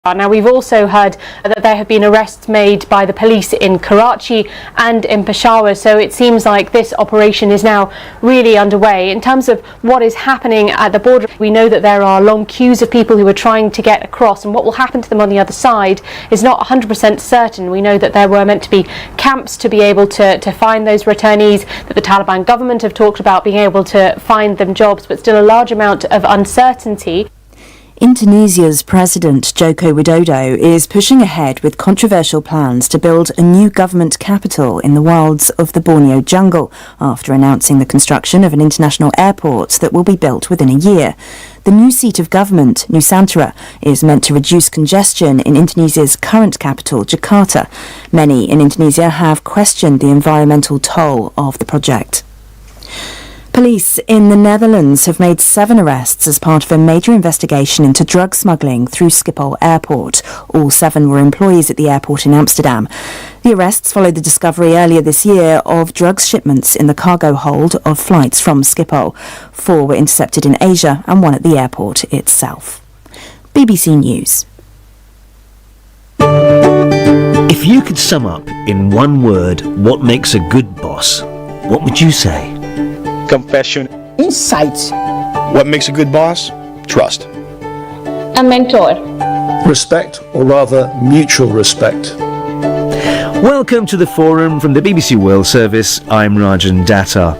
Now, we've also heard that there have been arrests made by the police in Karachi and in Peshawar, so it seems like this operation is now really underway. In terms of what is happening at the border, we know that there are long queues of people who are trying to get across, and what will happen to them on the other side is not 100% certain. We know that there were meant to be camps to be able to find those returnees, that the Taliban government have talked about being able to find them jobs, but still a large amount of uncertainty. Indonesia's President Joko Widodo is pushing ahead with controversial plans to build a new government capital in the wilds of the Borneo jungle after announcing the construction of an international airport that will be built within a year. The new seat of government, Nusantara, is meant to reduce congestion in Indonesia's current capital, Jakarta. Many in Indonesia have questioned the environmental toll of the project. Police in the Netherlands have made 7 arrests as part of a major investigation into drug smuggling through Schiphol Airport. All 7 were employees at the airport in Amsterdam. The arrests followed the discovery earlier this year of drugs shipments in the cargo hold of flights from Schiphol. 4 were intercepted in Asia and 1 at the airport itself. BBC News. If you could sum up in one word what makes a good boss, what would you say? Compassion. Insight. What makes a good boss? Trust. A mentor. Respect, or rather mutual respect. Welcome to the forum from the BBC World Service. I'm Rajan Datta.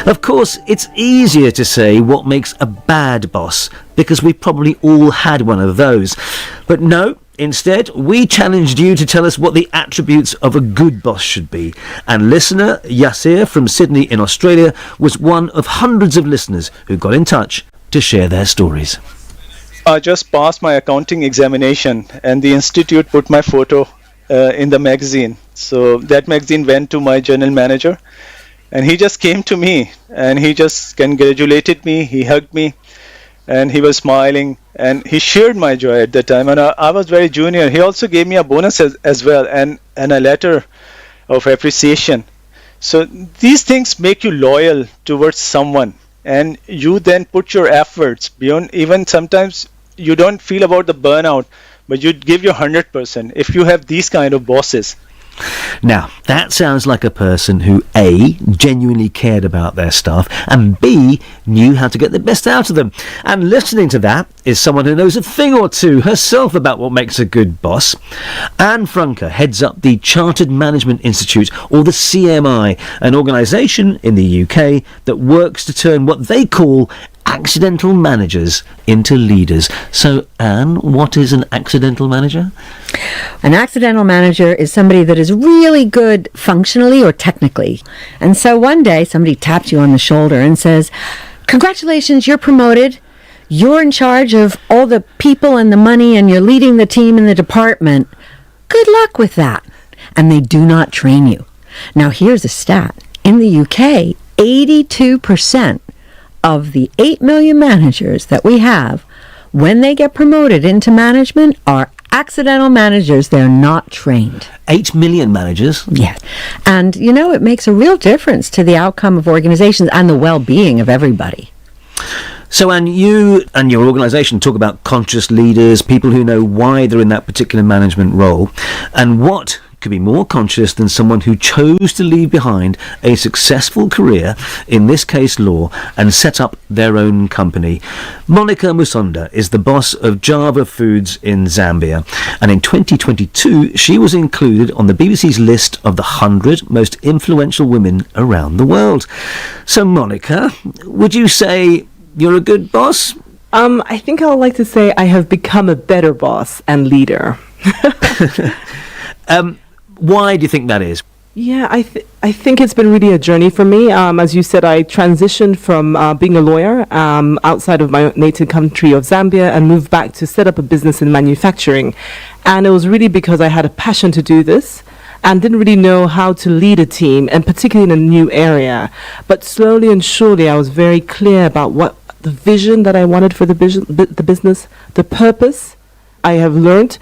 Of course, it's easier to say what makes a bad boss, because we've probably all had one of those. But no, instead, we challenged you to tell us what the attributes of a good boss should be. And listener Yasir from Sydney in Australia was one of hundreds of listeners who got in touch to share their stories. I just passed my accounting examination and the institute put my photo in the magazine. So that magazine went to my general manager and he just came to me and he just congratulated me, he hugged me and he was smiling and he shared my joy at that time, and I was very junior. He also gave me a bonus as well and a letter of appreciation. So these things make you loyal towards someone and you then put your efforts beyond. Even sometimes you don't feel about the burnout, but you give your 100% if you have these kind of bosses. Now, that sounds like a person who A, genuinely cared about their staff, and B, knew how to get the best out of them. And listening to that is someone who knows a thing or two herself about what makes a good boss. Anne Frunker heads up the Chartered Management Institute, or the CMI, an organisation in the UK that works to turn what they call accidental managers into leaders. So, Anne, what is an accidental manager? An accidental manager is somebody that is really good functionally or technically. And so one day somebody taps you on the shoulder and says, "Congratulations, you're promoted. You're in charge of all the people and the money and you're leading the team in the department. Good luck with that." And they do not train you. Now here's a stat. In the UK, 82% of the 8 million managers that we have, when they get promoted into management, are accidental managers. They're not trained. 8 million managers? Yes. And, you know, it makes a real difference to the outcome of organizations and the well-being of everybody. So, Anne, you and your organisation talk about conscious leaders, people who know why they're in that particular management role, and what could be more conscious than someone who chose to leave behind a successful career, in this case law, and set up their own company. Monica Musonda is the boss of Java Foods in Zambia, and in 2022 she was included on the BBC's list of the 100 most influential women around the world. So, Monica, would you say you're a good boss? I think I would like to say I have become a better boss and leader. Why do you think that is? Yeah, I think it's been really a journey for me. As you said, I transitioned from being a lawyer outside of my native country of Zambia and moved back to set up a business in manufacturing. And it was really because I had a passion to do this and didn't really know how to lead a team, and particularly in a new area. But slowly and surely, I was very clear about what the vision that I wanted for the business, the purpose. I have learned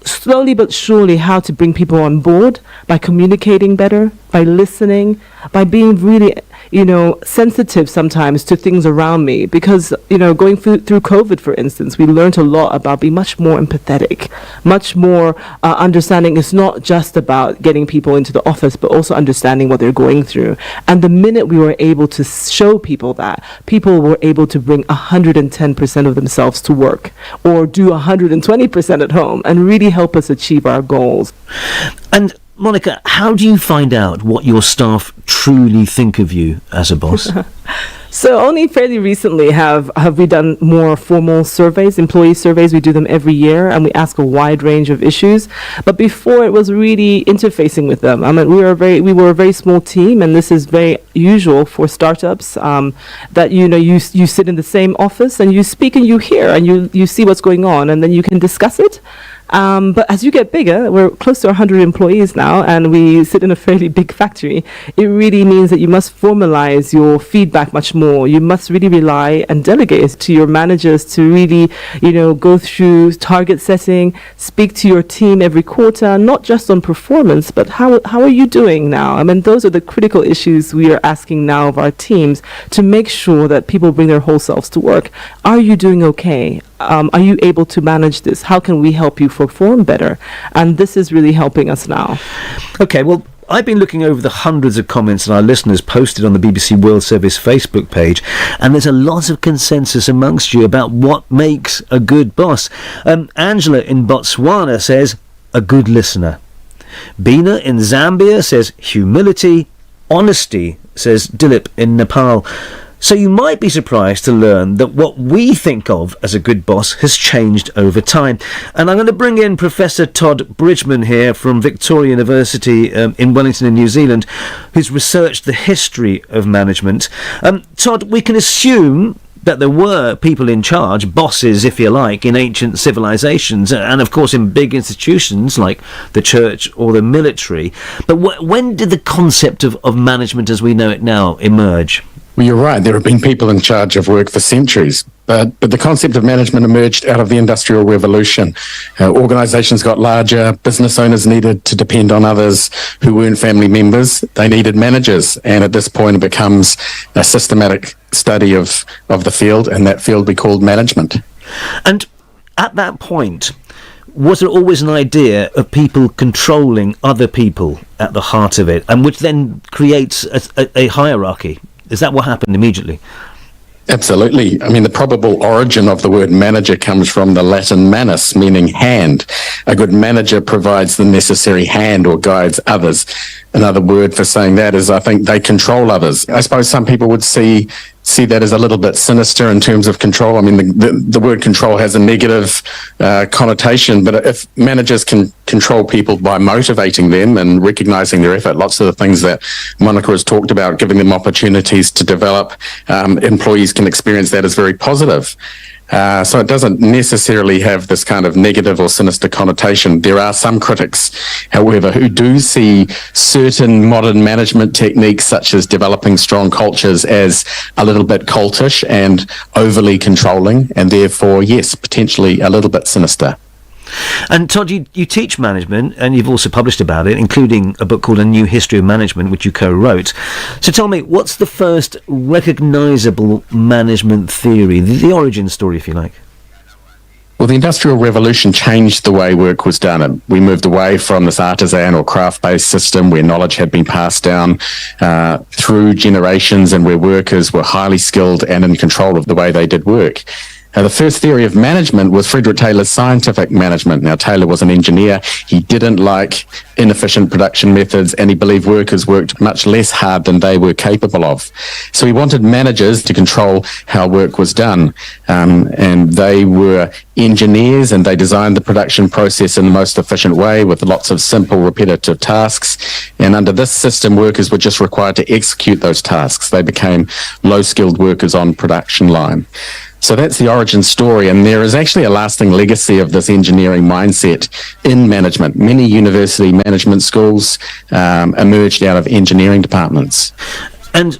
slowly but surely how to bring people on board by communicating better, by listening, by being really sensitive sometimes to things around me because, going through COVID, for instance, we learned a lot about being much more empathetic, much more understanding. It's not just about getting people into the office, but also understanding what they're going through. And the minute we were able to show people that, people were able to bring 110% of themselves to work or do 120% at home and really help us achieve our goals. And Monica, how do you find out what your staff truly think of you as a boss? So only fairly recently have we done more formal surveys, employee surveys. We do them every year, and we ask a wide range of issues. But before, it was really interfacing with them. I mean, we were a very small team, and this is very usual for startups. That you sit in the same office and you speak and you hear and you see what's going on, and then you can discuss it. But as you get bigger, we're close to 100 employees now, and we sit in a fairly big factory. It really means that you must formalize your feedback much more. You must really rely and delegate to your managers to really, go through target setting, speak to your team every quarter, not just on performance, but how are you doing now? I mean, those are the critical issues we are asking now of our teams to make sure that people bring their whole selves to work. Are you doing okay? Are you able to manage this? How can we help you perform better? And this is really helping us now. Okay, well, I've been looking over the hundreds of comments that our listeners posted on the BBC World Service Facebook page, and there's a lot of consensus amongst you about what makes a good boss. Angela in Botswana says, a good listener. Bina in Zambia says, humility. Honesty, says Dilip in Nepal. So you might be surprised to learn that what we think of as a good boss has changed over time. And I'm going to bring in Professor Todd Bridgman here from Victoria University in Wellington in New Zealand, who's researched the history of management. Todd, we can assume that there were people in charge, bosses, if you like, in ancient civilizations, and of course in big institutions like the church or the military. But when did the concept of management as we know it now emerge? Well, you're right. There have been people in charge of work for centuries, but the concept of management emerged out of the Industrial Revolution. Organizations got larger. Business owners needed to depend on others who weren't family members. They needed managers, and at this point, it becomes a systematic study of the field, and that field we called management. And at that point, was there always an idea of people controlling other people at the heart of it, and which then creates a hierarchy? Is that what happened immediately? Absolutely. I mean, the probable origin of the word manager comes from the Latin manus, meaning hand. A good manager provides the necessary hand or guides others. Another word for saying that is, I think, they control others. I suppose some people would see that as a little bit sinister in terms of control. I mean, the word control has a negative connotation, but if managers can control people by motivating them and recognizing their effort, lots of the things that Monica has talked about, giving them opportunities to develop, employees can experience that as very positive. So it doesn't necessarily have this kind of negative or sinister connotation. There are some critics, however, who do see certain modern management techniques, such as developing strong cultures, as a little bit cultish and overly controlling, and therefore, yes, potentially a little bit sinister. And Todd, you teach management, and you've also published about it, including a book called A New History of Management, which you co-wrote. So tell me, what's the first recognisable management theory, the origin story, if you like? Well, the Industrial Revolution changed the way work was done. We moved away from this artisan or craft-based system where knowledge had been passed down through generations and where workers were highly skilled and in control of the way they did work. The first theory of management was Frederick Taylor's scientific management. Now, Taylor was an engineer. He didn't like inefficient production methods, and he believed workers worked much less hard than they were capable of. So he wanted managers to control how work was done. And they were engineers, and they designed the production process in the most efficient way with lots of simple, repetitive tasks. And under this system, workers were just required to execute those tasks. They became low-skilled workers on production line. So that's the origin story, and there is actually a lasting legacy of this engineering mindset in management. Many university management schools emerged out of engineering departments. And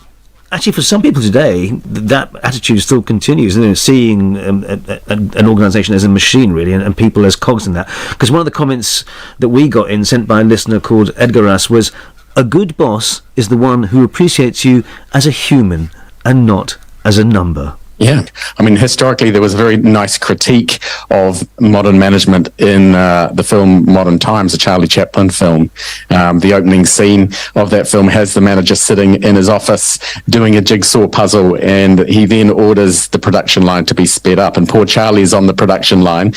actually, for some people today, that attitude still continues, seeing an organisation as a machine, really, and people as cogs in that. Because one of the comments that we got in, sent by a listener called Edgaras, was, A good boss is the one who appreciates you as a human and not as a number. Yeah, I mean, historically, there was a very nice critique of modern management in the film Modern Times, a Charlie Chaplin film. The opening scene of that film has the manager sitting in his office doing a jigsaw puzzle, and he then orders the production line to be sped up. And poor Charlie's on the production line.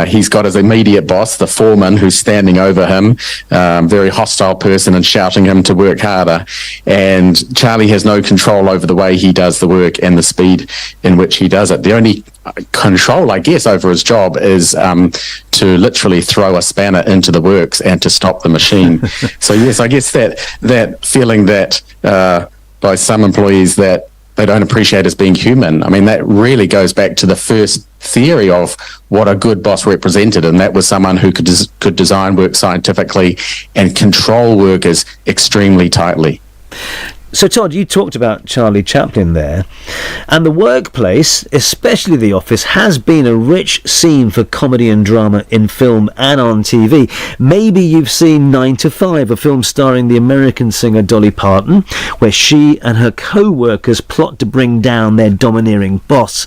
He's got his immediate boss, the foreman, who's standing over him, very hostile person, and shouting him to work harder. And Charlie has no control over the way he does the work and the speed in which he does it. The only control, I guess, over his job is to literally throw a spanner into the works and to stop the machine. So yes, I guess that feeling that by some employees that they don't appreciate as being human, I mean, that really goes back to the first theory of what a good boss represented, and that was someone who could design work scientifically and control workers extremely tightly. So, Todd, you talked about Charlie Chaplin there, and the workplace, especially the office, has been a rich scene for comedy and drama in film and on TV. Maybe you've seen 9 to 5, a film starring the American singer Dolly Parton, where she and her co-workers plot to bring down their domineering boss.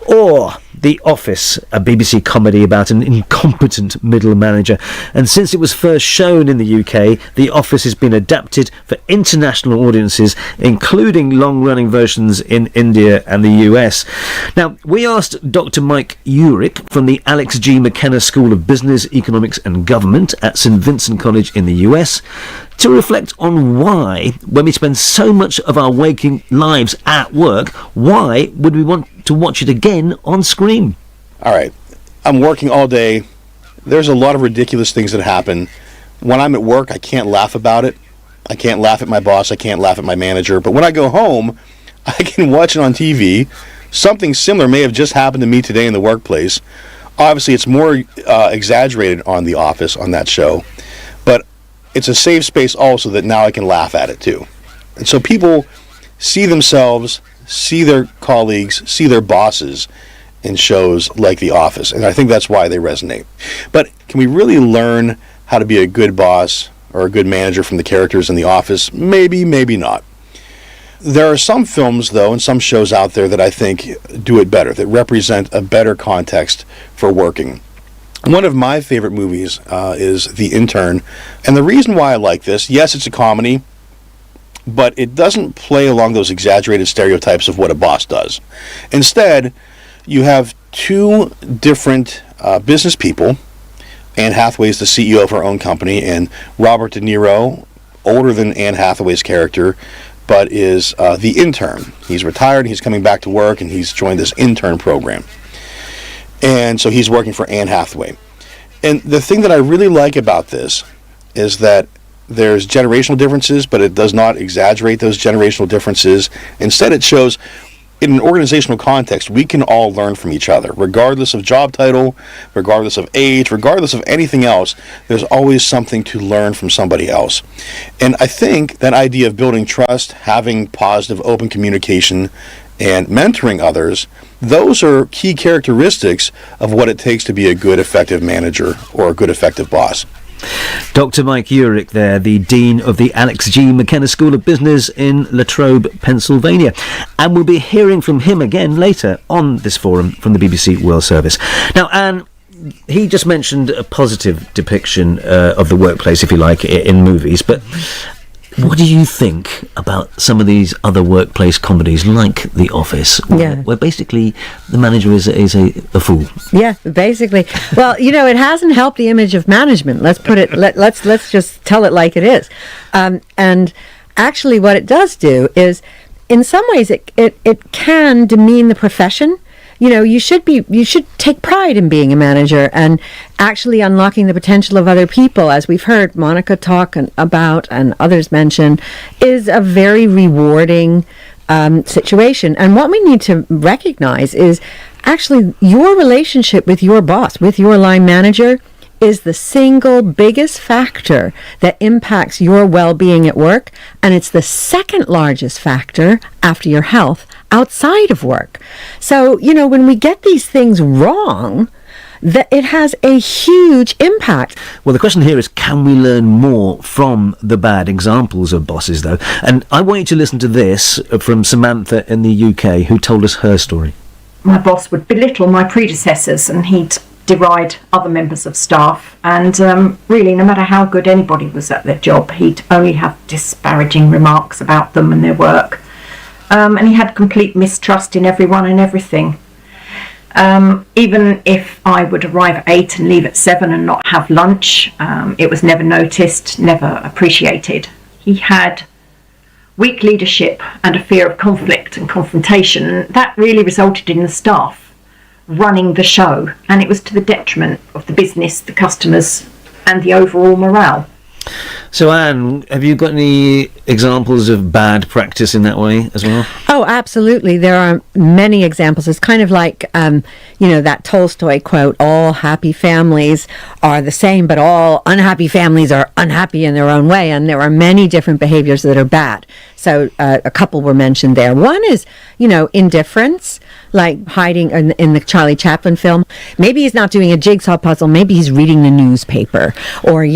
Or The Office, a BBC comedy about an incompetent middle manager. And since it was first shown in the UK, The Office has been adapted for international audiences, including long-running versions in India and the US. Now, we asked Dr. Mike Urick from the Alex G. McKenna School of Business, Economics and Government at St. Vincent College in the US to reflect on why, when we spend so much of our waking lives at work, why would we want to watch it again on screen? All right, I'm working all day. There's a lot of ridiculous things that happen. When I'm at work, I can't laugh about it. I can't laugh at my boss. I can't laugh at my manager. But when I go home, I can watch it on TV. Something similar may have just happened to me today in the workplace. Obviously, it's more exaggerated on The Office, on that show. But it's a safe space also that now I can laugh at it too. And so people see themselves, see their colleagues, see their bosses in shows like The Office. And I think that's why they resonate. But can we really learn how to be a good boss or a good manager from the characters in The Office? Maybe, maybe not. There are some films, though, and some shows out there that I think do it better, that represent a better context for working. One of my favorite movies is The Intern. And the reason why I like this, yes, it's a comedy, but it doesn't play along those exaggerated stereotypes of what a boss does. Instead, you have two different business people. Anne Hathaway is the CEO of her own company, and Robert De Niro, older than Anne Hathaway's character, but is the intern. He's retired, he's coming back to work, and he's joined this intern program. And so he's working for Anne Hathaway. And the thing that I really like about this is that there's generational differences, but it does not exaggerate those generational differences. Instead, it shows in an organizational context, we can all learn from each other, regardless of job title, regardless of age, regardless of anything else. There's always something to learn from somebody else. And I think that idea of building trust, having positive, open communication, and mentoring others, those are key characteristics of what it takes to be a good, effective manager or a good, effective boss. Dr. Mike Urick there, the Dean of the Alex G. McKenna School of Business in Latrobe, Pennsylvania. And we'll be hearing from him again later on this forum from the BBC World Service. Now, Anne, he just mentioned a positive depiction of the workplace, if you like, in movies, but what do you think about some of these other workplace comedies like The Office, where basically the manager is a fool? Yeah, basically. Well, it hasn't helped the image of management. Let's put it. Let's just tell it like it is. And actually, what it does do is, in some ways, it can demean the profession. You should take pride in being a manager and actually unlocking the potential of other people, as we've heard Monica talk about and others mention, is a very rewarding situation. And what we need to recognize is actually your relationship with your boss, with your line manager, is the single biggest factor that impacts your well-being at work, and it's the second largest factor after your health outside of work. So, when we get these things wrong, that it has a huge impact. Well, the question here is, can we learn more from the bad examples of bosses, though? And I want you to listen to this from Samantha in the UK, who told us her story. My boss would belittle my predecessors and he'd deride other members of staff, and really, no matter how good anybody was at their job, he'd only have disparaging remarks about them and their work. And he had complete mistrust in everyone and everything. Even if I would arrive at 8 and leave at 7 and not have lunch, it was never noticed, never appreciated. He had weak leadership and a fear of conflict and confrontation. That really resulted in the staff running the show, and it was to the detriment of the business, the customers, and the overall morale. So, Anne, have you got any examples of bad practice in that way as well? Oh, absolutely. There are many examples. It's kind of like, that Tolstoy quote, all happy families are the same, but all unhappy families are unhappy in their own way. And there are many different behaviors that are bad. So a couple were mentioned there. One is, indifference, like hiding in the Charlie Chaplin film. Maybe he's not doing a jigsaw puzzle. Maybe he's reading the newspaper or,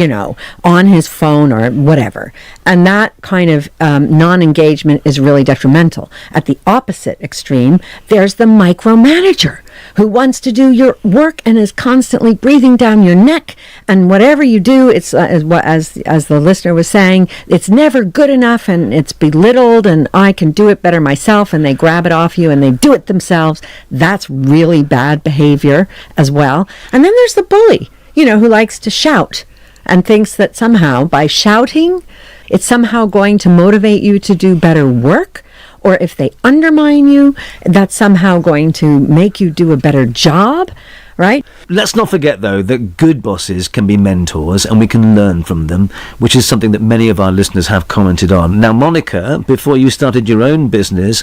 on his phone or whatever. And that kind of non-engagement is really detrimental. At the opposite extreme, there's the micromanager who wants to do your work and is constantly breathing down your neck. And whatever you do, it's as the listener was saying, it's never good enough and it's belittled and I can do it better myself, and they grab it off you and they do it themselves. That's really bad behavior as well. And then there's the bully, who likes to shout and thinks that somehow by shouting, it's somehow going to motivate you to do better work. Or if they undermine you, that's somehow going to make you do a better job, right? Let's not forget, though, that good bosses can be mentors and we can learn from them, which is something that many of our listeners have commented on. Now, Monica, before you started your own business,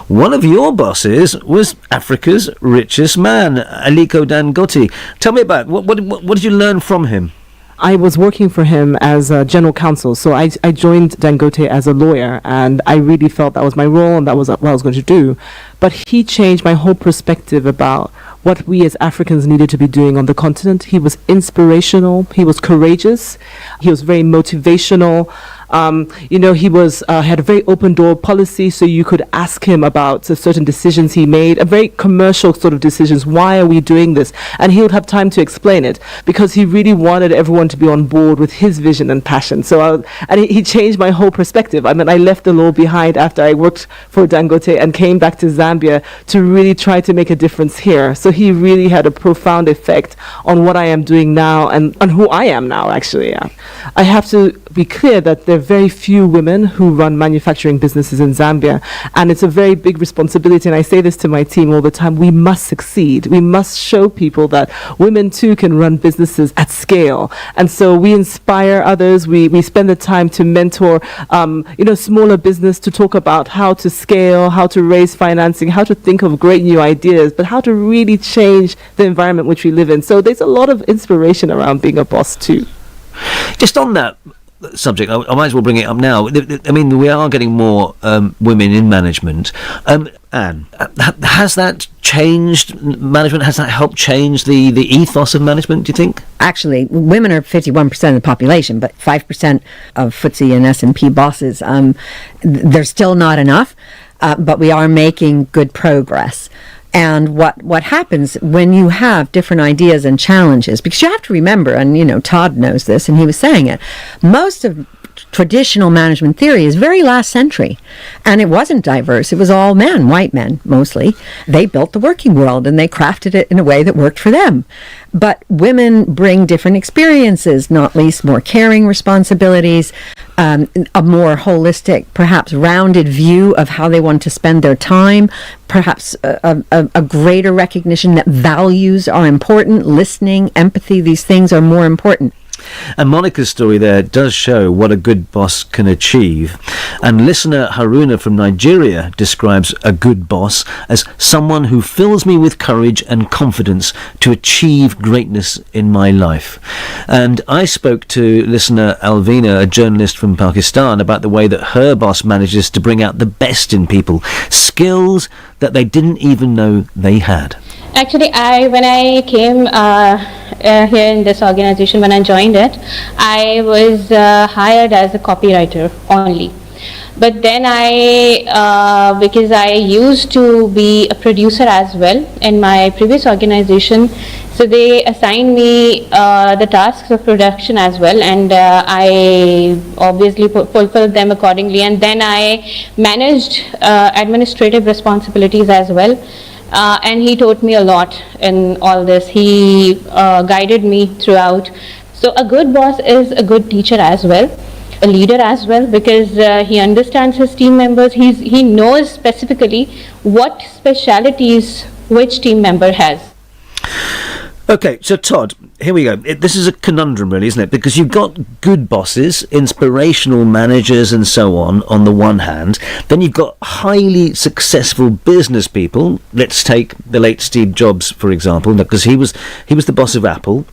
one of your bosses was Africa's richest man, Aliko Dangote. Tell me about what did you learn from him? I was working for him as a general counsel, so I joined Dangote as a lawyer, and I really felt that was my role and that was what I was going to do. But he changed my whole perspective about what we as Africans needed to be doing on the continent. He was inspirational, he was courageous, he was very motivational. He was had a very open door policy, so you could ask him about certain decisions he made, a very commercial sort of decisions. Why are we doing this? And he would have time to explain it because he really wanted everyone to be on board with his vision and passion. So he changed my whole perspective. I mean, I left the law behind after I worked for Dangote and came back to Zambia to really try to make a difference here. So he really had a profound effect on what I am doing now and on who I am now, actually. Yeah. I have to be clear that there are very few women who run manufacturing businesses in Zambia, and it's a very big responsibility, and I say this to my team all the time: we must succeed. We must show people that women too can run businesses at scale. And so we inspire others, we spend the time to mentor smaller business, to talk about how to scale, how to raise financing, how to think of great new ideas, but how to really change the environment which we live in. So there's a lot of inspiration around being a boss too. Just on that subject, I might as well bring it up now. I mean, we are getting more women in management. Anne, has that changed management? Has that helped change the ethos of management, do you think? Actually, women are 51% of the population, but 5% of FTSE and S&P bosses. They're still not enough, but we are making good progress. And what happens when you have different ideas and challenges, because you have to remember, and Todd knows this, and he was saying it, most of traditional management theory is very last century, and it wasn't diverse. It was all men, white men mostly. They built the working world and they crafted it in a way that worked for them. But women bring different experiences, not least more caring responsibilities, a more holistic, perhaps rounded view of how they want to spend their time, perhaps a greater recognition that values are important, listening, empathy, these things are more important. And Monica's story there does show what a good boss can achieve. And listener Haruna from Nigeria describes a good boss as someone who fills me with courage and confidence to achieve greatness in my life. And I spoke to listener Alvina, a journalist from Pakistan, about the way that her boss manages to bring out the best in people, skills that they didn't even know they had. Actually, when I came here in this organization, when I joined it, I was hired as a copywriter only. But then because I used to be a producer as well in my previous organization, so they assigned me the tasks of production as well, and I obviously fulfilled them accordingly. And then I managed administrative responsibilities as well. And he taught me a lot in all this. He guided me throughout. So a good boss is a good teacher as well, a leader as well, because he understands his team members. He knows specifically what specialities which team member has. Okay, so Todd, here we go. This is a conundrum, really, isn't it? Because you've got good bosses, inspirational managers and so on the one hand. Then you've got highly successful business people. Let's take the late Steve Jobs, for example, because he was the boss of Apple,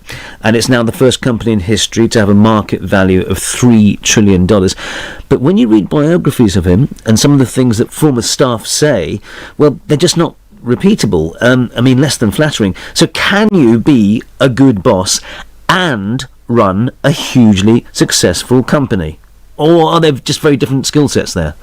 and it's now the first company in history to have a market value of $3 trillion. But when you read biographies of him and some of the things that former staff say, well, they're just not repeatable. Less than flattering. So can you be a good boss and run a hugely successful company? Or are there just very different skill sets there?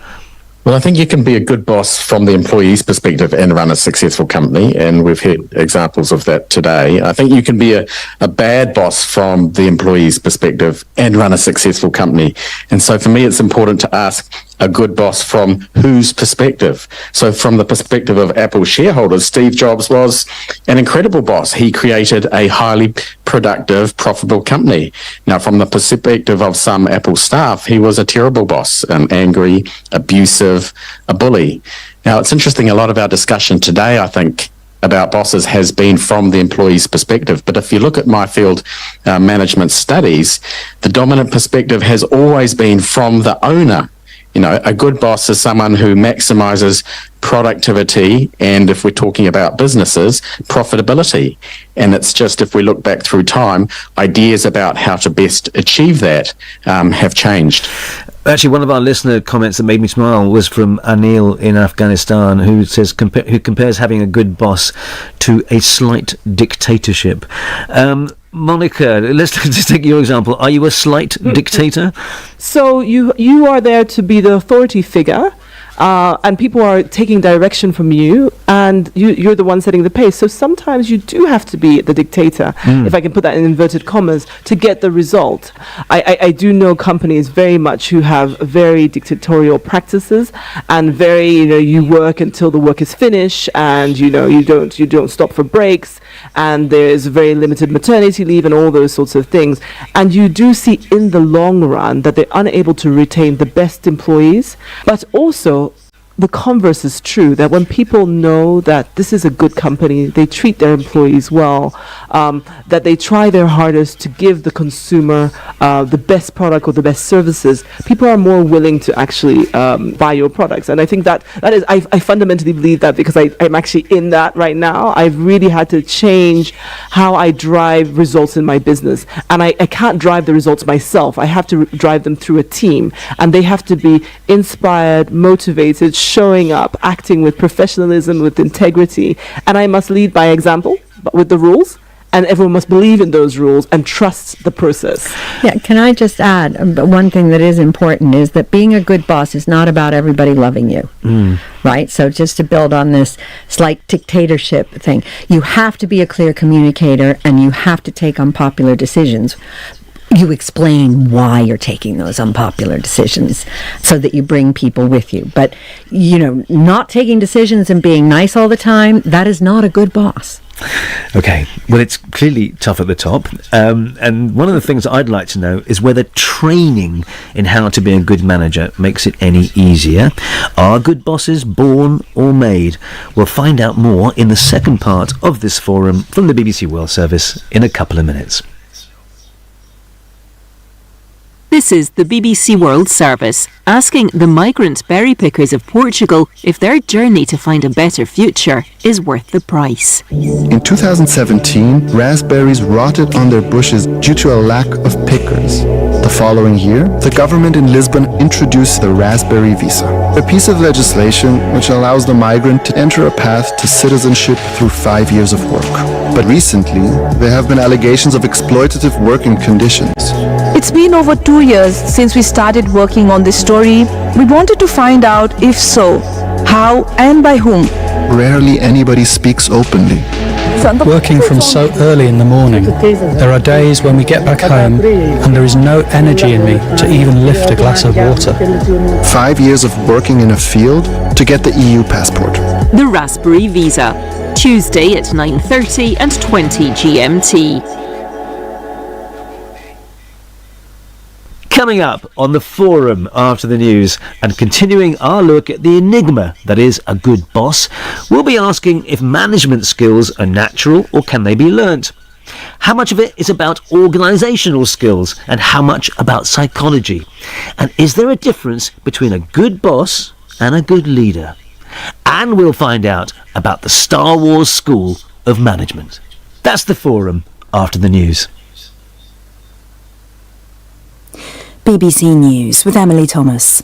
Well, I think you can be a good boss from the employee's perspective and run a successful company, and we've heard examples of that today. I think you can be a bad boss from the employee's perspective and run a successful company. And so for me, it's important to ask a good boss from whose perspective? So from the perspective of Apple shareholders, Steve Jobs was an incredible boss. He created a highly productive, profitable company. Now, from the perspective of some Apple staff, he was a terrible boss, angry, abusive, a bully. Now, it's interesting, a lot of our discussion today, I think, about bosses has been from the employee's perspective. But if you look at my field management studies, the dominant perspective has always been from the owner. You know, a good boss is someone who maximizes productivity and, if we're talking about businesses, profitability. And it's just, if we look back through time, ideas about how to best achieve that have changed. Actually, one of our listener comments that made me smile was from Anil in Afghanistan, who says who compares having a good boss to a slight dictatorship. Monica, let's just take your example. Are you a slight dictator? So you are there to be the authority figure, and people are taking direction from you, and you're the one setting the pace. So sometimes you do have to be the dictator, if I can put that in inverted commas, to get the result. I do know companies very much who have very dictatorial practices, and very, you work until the work is finished, and you don't stop for breaks, and there's very limited maternity leave and all those sorts of things. And you do see in the long run that they're unable to retain the best employees, but also the converse is true, that when people know that this is a good company, they treat their employees well, that they try their hardest to give the consumer the best product or the best services, people are more willing to actually buy your products. And I think that is, I fundamentally believe that, because I'm actually in that right now. I've really had to change how I drive results in my business. And I can't drive the results myself. I have to drive them through a team. And they have to be inspired, motivated, showing up, acting with professionalism, with integrity. And I must lead by example, but with the rules. And everyone must believe in those rules and trust the process. Yeah, can I just add, one thing that is important is that being a good boss is not about everybody loving you, right? So just to build on this slight dictatorship thing, you have to be a clear communicator, and you have to take unpopular decisions. You explain why you're taking those unpopular decisions so that you bring people with you. But, not taking decisions and being nice all the time, that is not a good boss. Okay, well, it's clearly tough at the top. And one of the things I'd like to know is whether training in how to be a good manager makes it any easier. Are good bosses born or made? We'll find out more in the second part of this forum from the BBC World Service in a couple of minutes. This is the BBC World Service, asking the migrant berry pickers of Portugal if their journey to find a better future is worth the price. In 2017, raspberries rotted on their bushes due to a lack of pickers. The following year, the government in Lisbon introduced the raspberry visa, a piece of legislation which allows the migrant to enter a path to citizenship through 5 years of work. But recently, there have been allegations of exploitative working conditions. It's been over 2 years since we started working on this story. We wanted to find out if so, how and by whom. Rarely anybody speaks openly. Working from so early in the morning, there are days when we get back home and there is no energy in me to even lift a glass of water. 5 years of working in a field to get the EU passport. The Raspberry Visa, Tuesday at 9:30 and 20 GMT. Coming up on the forum after the news and continuing our look at the enigma that is a good boss, we'll be asking if management skills are natural or can they be learnt. How much of it is about organisational skills and how much about psychology? And is there a difference between a good boss and a good leader? And we'll find out about the Star Wars School of Management. That's the forum after the news. BBC News with Emily Thomas.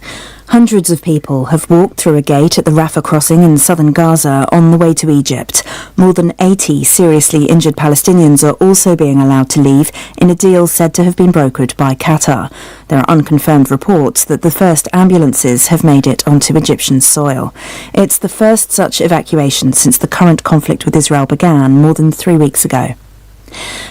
Hundreds of people have walked through a gate at the Rafah crossing in southern Gaza on the way to Egypt. More than 80 seriously injured Palestinians are also being allowed to leave in a deal said to have been brokered by Qatar. There are unconfirmed reports that the first ambulances have made it onto Egyptian soil. It's the first such evacuation since the current conflict with Israel began more than 3 weeks ago.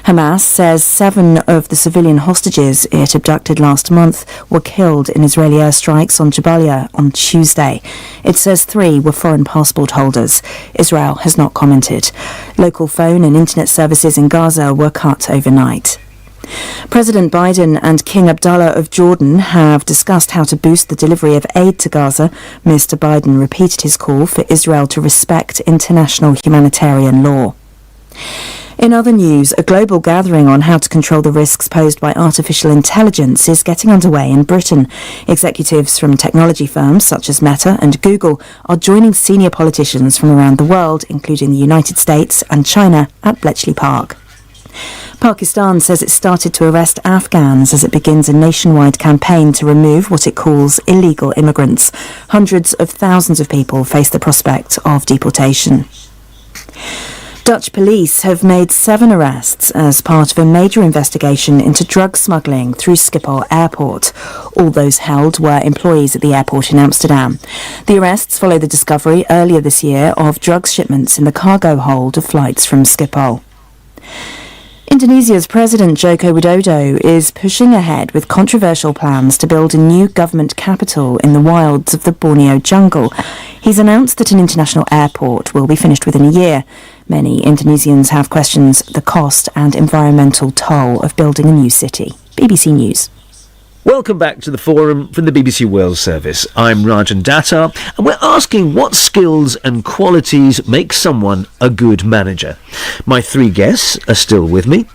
Hamas says 7 of the civilian hostages it abducted last month were killed in Israeli airstrikes on Jabalia on Tuesday. It says 3 were foreign passport holders. Israel has not commented. Local phone and internet services in Gaza were cut overnight. President Biden and King Abdullah of Jordan have discussed how to boost the delivery of aid to Gaza. Mr. Biden repeated his call for Israel to respect international humanitarian law. In other news, a global gathering on how to control the risks posed by artificial intelligence is getting underway in Britain. Executives from technology firms such as Meta and Google are joining senior politicians from around the world, including the United States and China, at Bletchley Park. Pakistan says it started to arrest Afghans as it begins a nationwide campaign to remove what it calls illegal immigrants. Hundreds of thousands of people face the prospect of deportation. Dutch police have made 7 arrests as part of a major investigation into drug smuggling through Schiphol Airport. All those held were employees at the airport in Amsterdam. The arrests follow the discovery earlier this year of drugs shipments in the cargo hold of flights from Schiphol. Indonesia's President Joko Widodo is pushing ahead with controversial plans to build a new government capital in the wilds of the Borneo jungle. He's announced that an international airport will be finished within a year. Many Indonesians have questions the cost and environmental toll of building a new city. BBC News. Welcome back to the forum from the BBC World Service. I'm Rajan Datar, and we're asking what skills and qualities make someone a good manager. My 3 guests are still with me.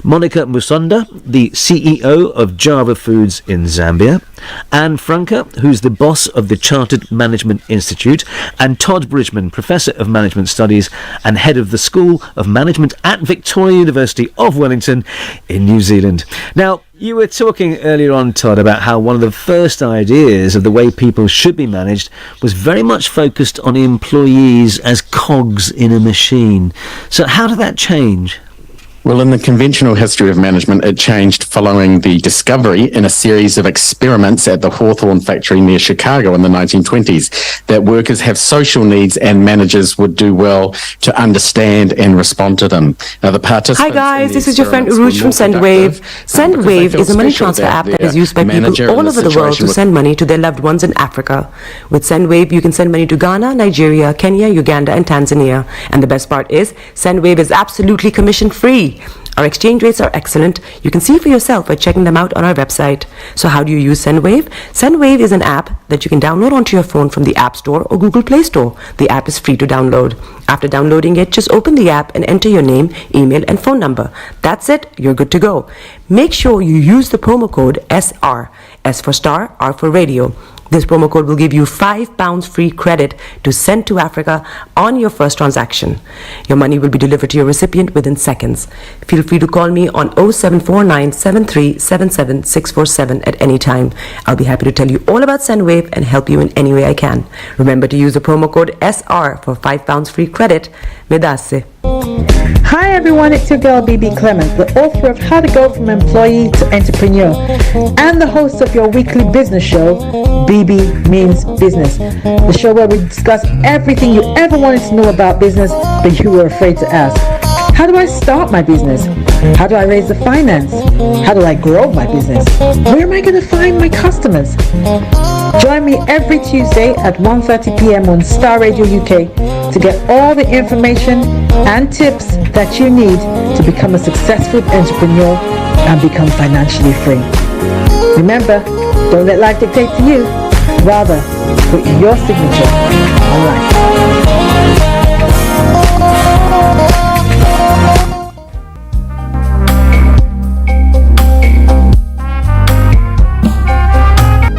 Monica Musonda, the CEO of Java Foods in Zambia, Anne Franke, who's the boss of the Chartered Management Institute, and Todd Bridgman, Professor of Management Studies and Head of the School of Management at Victoria University of Wellington in New Zealand. Now, you were talking earlier on, Todd, about how one of the first ideas of the way people should be managed was very much focused on employees as cogs in a machine. So how did that change? Well, in the conventional history of management, it changed following the discovery in a series of experiments at the Hawthorne factory near Chicago in the 1920s that workers have social needs and managers would do well to understand and respond to them. Now, the participants. Hi guys, this is your friend Uruj from SendWave. SendWave is a money transfer app that is used by people all over the world to send money to their loved ones in Africa. With SendWave, you can send money to Ghana, Nigeria, Kenya, Uganda, and Tanzania. And the best part is, SendWave is absolutely commission-free. Our exchange rates are excellent. You can see for yourself by checking them out on our website. So how do you use SendWave? SendWave is an app that you can download onto your phone from the App Store or Google Play Store. The app is free to download. After downloading it, just open the app and enter your name, email, and phone number. That's it. You're good to go. Make sure you use the promo code SR. S for Starr, R for Radio. This promo code will give you £5 free credit to send to Africa on your first transaction. Your money will be delivered to your recipient within seconds. Feel free to call me on 0749 7377 647 at any time. I'll be happy to tell you all about SendWave and help you in any way I can. Remember to use the promo code SR for £5 free credit. Medasse. Hi everyone, it's your girl BB Clement, the author of How to Go From Employee to Entrepreneur and the host of your weekly business show, BB Means Business, the show where we discuss everything you ever wanted to know about business but you were afraid to ask. How do I start my business? How do I raise the finance? How do I grow my business? Where am I going to find my customers? Join me every Tuesday at 1:30 p.m. on Starr Radio UK to get all the information and tips that you need to become a successful entrepreneur and become financially free. Remember, don't let life dictate to you. Rather, put your signature on life.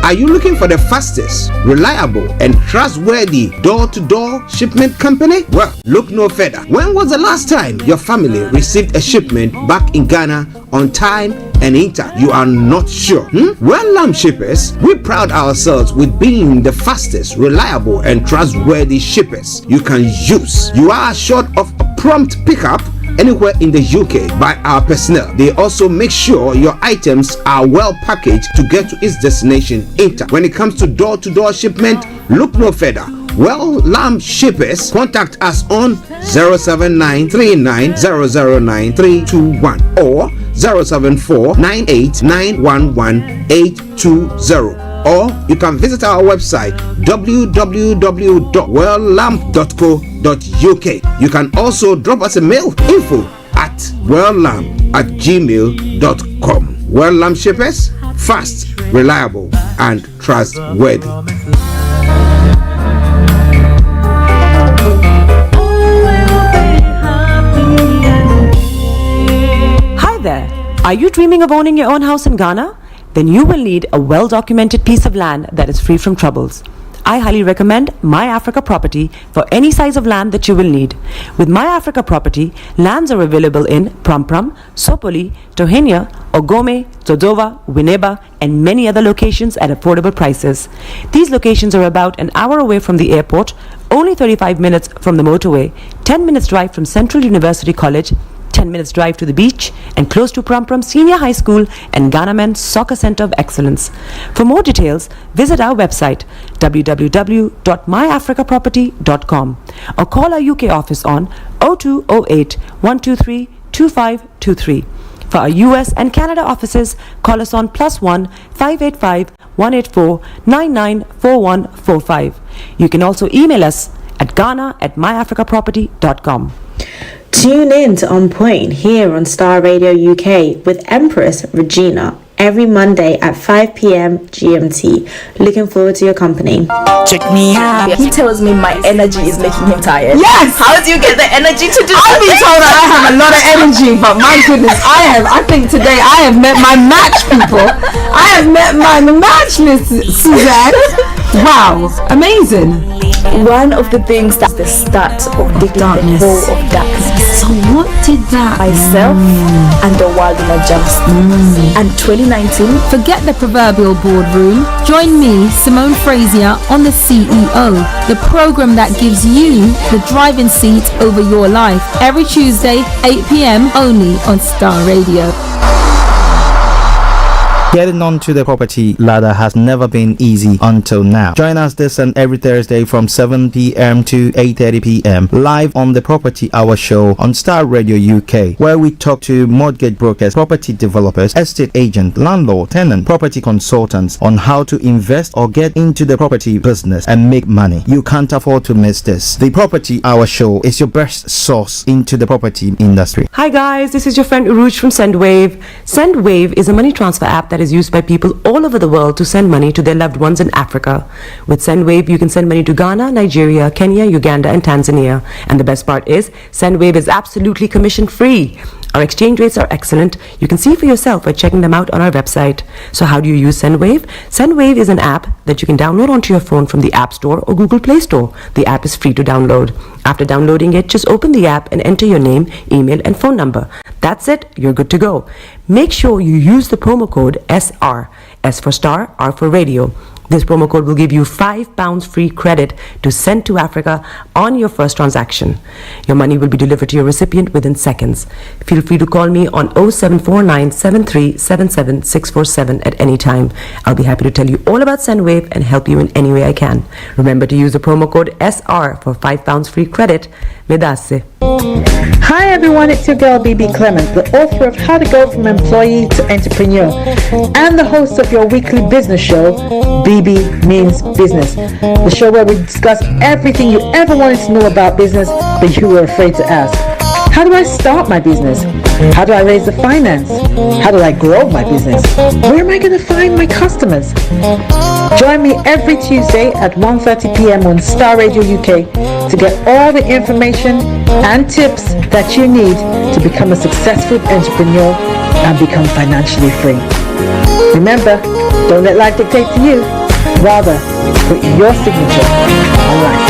Are you looking for the fastest, reliable, and trustworthy door-to-door shipment company? Well, look no further. When was the last time your family received a shipment back in Ghana on time and in time? You are not sure? Well, Lamb Shippers, we pride ourselves with being the fastest, reliable, and trustworthy shippers you can use. You are assured of a prompt pickup anywhere in the UK by our personnel. They also make sure your items are well packaged to get to its destination in time. When it comes to door-to-door shipment, look no further. Well, Lamb Shippers, contact us on 07939009321 or 07498911820. Or you can visit our website www.welllamp.co.uk. You can also drop us a mail, info@welllamp@gmail.com. Well Lamp Shippers, fast, reliable, and trustworthy. Hi there. Are you dreaming of owning your own house in Ghana? Then you will need a well-documented piece of land that is free from troubles. I highly recommend My Africa Property for any size of land that you will need. With My Africa Property, lands are available in Pram, Sopoli, Tohenia, Ogome, Dodova, Winneba, and many other locations at affordable prices. These locations are about an hour away from the airport, only 35 minutes from the motorway, 10 minutes drive from Central University College, 10 minutes drive to the beach, and close to Pram Senior High School and Ghana Men's Soccer Center of Excellence. For more details, visit our website www.myafricaproperty.com or call our UK office on 0208 123 2523. For our US and Canada offices, call us on +1 585 184 994145. You can also email us at ghana@myafricaproperty.com. Tune in to On Point here on Starr Radio UK with Empress Regina every Monday at 5 p.m. GMT. Looking forward to your company. Check me out. He tells me my energy is making him tired. Yes! How do you get the energy to do I've been told that I have a lot of energy, but my goodness, I think today I have met my match, people. I have met my match, Miss Suzanne. Wow, amazing. One of the things that's the start of the darkness. Of darkness. So what did that? Myself and the world in adjust. And 2019. Forget the proverbial boardroom. Join me, Simone Frazier, on The CEO, the program that gives you the driving seat over your life. Every Tuesday, 8 p.m. only on Starr Radio. Getting onto the property ladder has never been easy until now. Join us this and every Thursday from 7 p.m. to 8:30 p.m. live on the Property Hour Show on Starr Radio UK, where we talk to mortgage brokers, property developers, estate agents, landlord, tenant, property consultants on how to invest or get into the property business and make money. You can't afford to miss this. The Property Hour Show is your best source into the property industry. Hi guys, this is your friend Uruj from SendWave. SendWave is a money transfer app that is used by people all over the world to send money to their loved ones in Africa. With SendWave, you can send money to Ghana, Nigeria, Kenya, Uganda, and Tanzania. And the best part is, SendWave is absolutely commission free. Our exchange rates are excellent. You can see for yourself by checking them out on our website. So how do you use SendWave? SendWave is an app that you can download onto your phone from the App Store or Google Play Store. The app is free to download. After downloading it, just open the app and enter your name, email, and phone number. That's it, you're good to go. Make sure you use the promo code SR, S for Star, R for Radio. This promo code will give you £5 free credit to send to Africa on your first transaction. Your money will be delivered to your recipient within seconds. Feel free to call me on 0749 7377 647 at any time. I'll be happy to tell you all about SendWave and help you in any way I can. Remember to use the promo code SR for £5 free credit. Vedasse. Hi everyone, it's your girl BB Clement, the author of How to Go from Employee to Entrepreneur and the host of your weekly business show, BB Means Business, the show where we discuss everything you ever wanted to know about business but you were afraid to ask. How do I start my business? How do I raise the finance? How do I grow my business? Where am I going to find my customers? Join me every Tuesday at 1:30 p.m. on Starr Radio UK to get all the information and tips that you need to become a successful entrepreneur and become financially free. Remember, don't let life dictate to you. Rather, put your signature on life.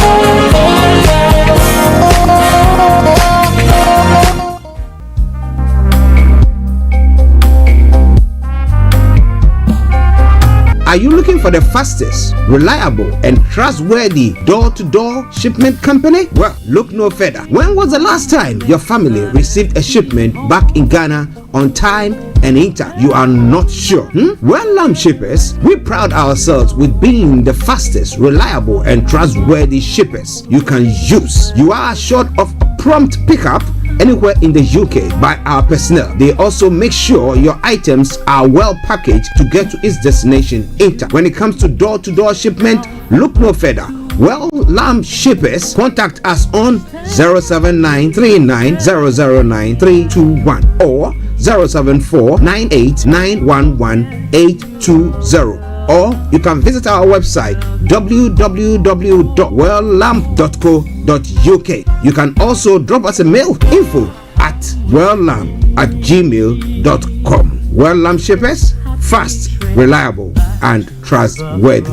Are you looking for the fastest, reliable, and trustworthy door-to-door shipment company? Well, look no further. When was the last time your family received a shipment back in Ghana on time and in time? You are not sure? Well, Lamb Shippers, we pride ourselves with being the fastest, reliable, and trustworthy shippers you can use. You are assured of prompt pickup anywhere in the UK by our personnel. They also make sure your items are well packaged to get to its destination in time. When it comes to door-to-door shipment, look no further. Well, Lamb Shippers, contact us on 07939009321 or 07498911820. Or you can visit our website www.welllamp.co.uk. You can also drop us a mail, info@welllamp@gmail.com. Well Lamp Shippers, fast, reliable, and trustworthy.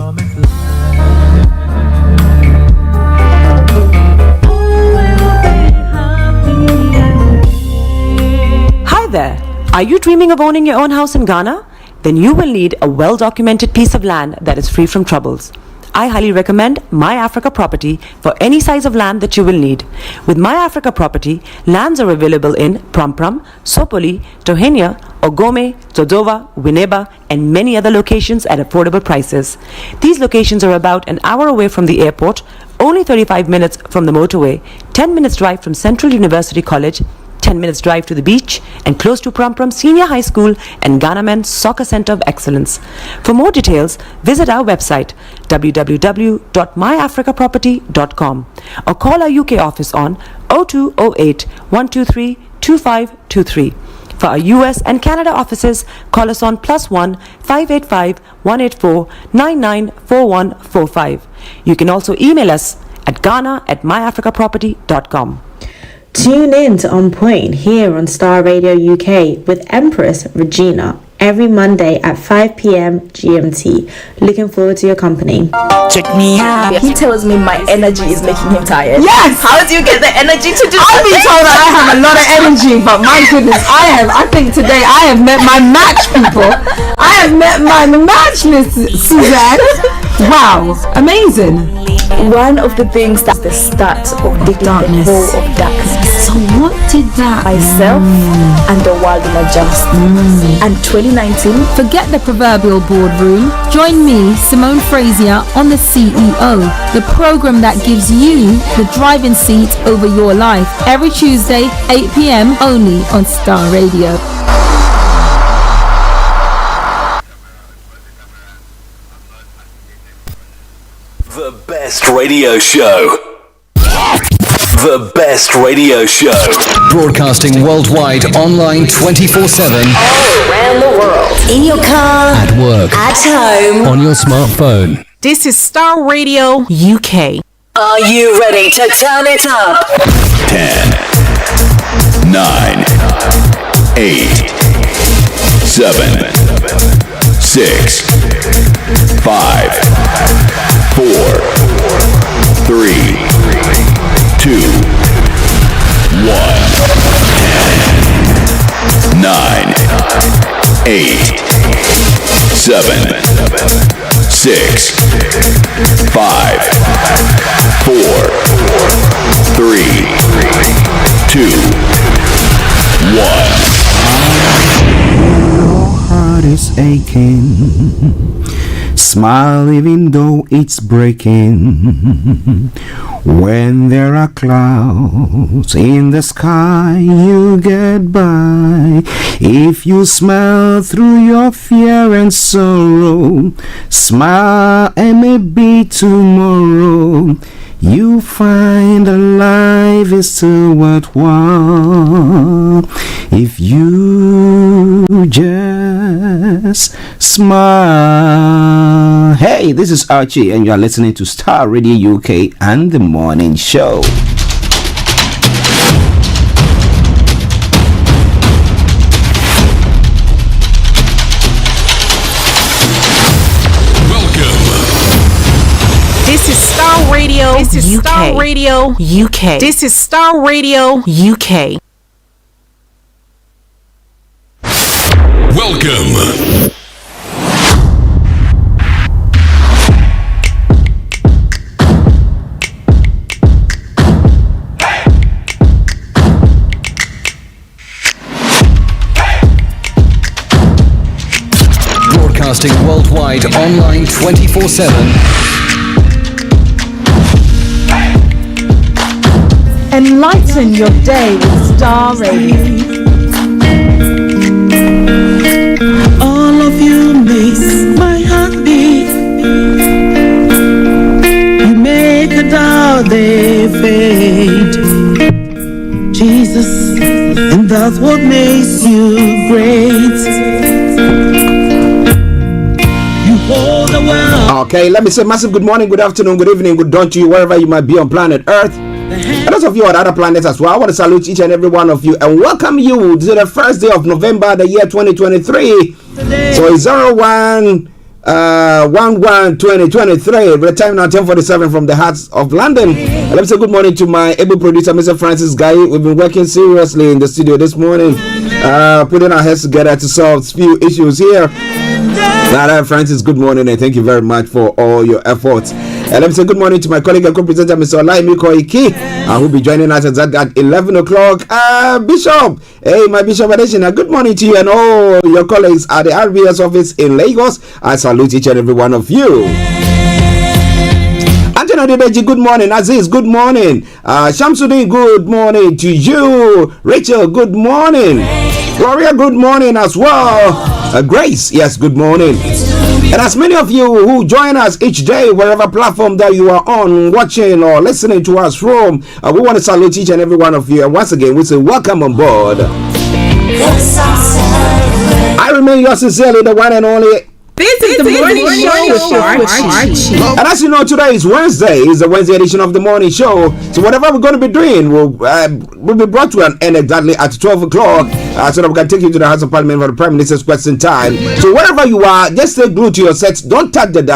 Hi there. Are you dreaming of owning your own house in Ghana? Then you will need a well-documented piece of land that is free from troubles. I highly recommend My Africa Property for any size of land that you will need. With My Africa Property, lands are available in Pram, Sopoli, Tohenia, Ogome, Dodova, Winneba, and many other locations at affordable prices. These locations are about an hour away from the airport, only 35 minutes from the motorway, 10 minutes drive from Central University College, 10 minutes drive to the beach, and close to Pram Senior High School and Ghana Men's Soccer Center of Excellence. For more details, visit our website www.myafricaproperty.com or call our UK office on 0208 123 2523. For our US and Canada offices, call us on +1 585 184 994145. You can also email us at ghana@myafricaproperty.com. Tune in to On Point here on Starr Radio UK with Empress Regina every Monday at 5 p.m. GMT. Looking forward to your company. Check me out. He tells me my energy is making him tired. Yes! How do you get the energy to do I've been told that I have a lot of energy, but my goodness, I think today I have met my match, people. I have met my match, Miss Suzanne. Wow, amazing. One of the things that's the start of the darkness. Of darkness. So what did that myself and the world will adjust. And 2019, forget the proverbial boardroom. Join me, Simone Frazier, on the CEO, the program that gives you the driving seat over your life. Every Tuesday, 8 p.m. only on Starr Radio. The best radio show. The best radio show. Broadcasting worldwide, online 24/7. All around the world. In your car. At work. At home. On your smartphone. This is Starr Radio UK. Are you ready to turn it up? 10, 9, 8, 7, 6, 5, 4, 3, 2, 1. 9, 8, 7, 6, 5, 4, 3, 2, 1. Your heart is aching. Smile even though it's breaking. When there are clouds in the sky, you get by. If you smile through your fear and sorrow, smile and maybe tomorrow you find that life is still worthwhile if you just smile. Hey, this is Archie and you are listening to Starr Radio UK and the Morning Show. This is Starr Radio. This is UK. Starr Radio UK. This is Starr Radio UK. Welcome. Broadcasting worldwide, online 24/7. Enlighten your day with Starr Radio. All of you make my heart beat. You make a doubt they fade. Jesus, and that's what makes you great. You hold the world. Okay, let me say massive good morning, good afternoon, good evening, good dawn to you wherever you might be on planet Earth. And those of you on other planets as well, I want to salute each and every one of you and welcome you to the first day of November, the year 2023. So it's 01/11/2023. The time now 10:47 from the hearts of London. And let me say good morning to my able producer, Mr. Francis Guy. We've been working seriously in the studio this morning, putting our heads together to solve a few issues here. Francis, good morning and thank you very much for all your efforts. And let me say good morning to my colleague and co-presenter, Mr. Olayomi Koiki, who will be joining us at 11 o'clock. Bishop, hey, my Bishop Adesina, good morning to you and all your colleagues at the RBS office in Lagos. I salute each and every one of you. Antonio Dedeji, good morning. Aziz, good morning. Shamsuddin, good morning to you. Rachel, good morning. Gloria, good morning as well. Grace, yes, good morning. And as many of you who join us each day, wherever platform that you are on, watching or listening to us from, we want to salute each and every one of you. And once again, we say welcome on board. I remain yours sincerely, the one and only. This is the morning show with Archie. And as you know, today is Wednesday. It's the Wednesday edition of the morning show. So whatever we're going to be doing will be brought to an end exactly at 12 o'clock. So that we can take you to the House of Parliament for the Prime Minister's question time. So wherever you are, just stay glued to your sets. Don't touch the dial.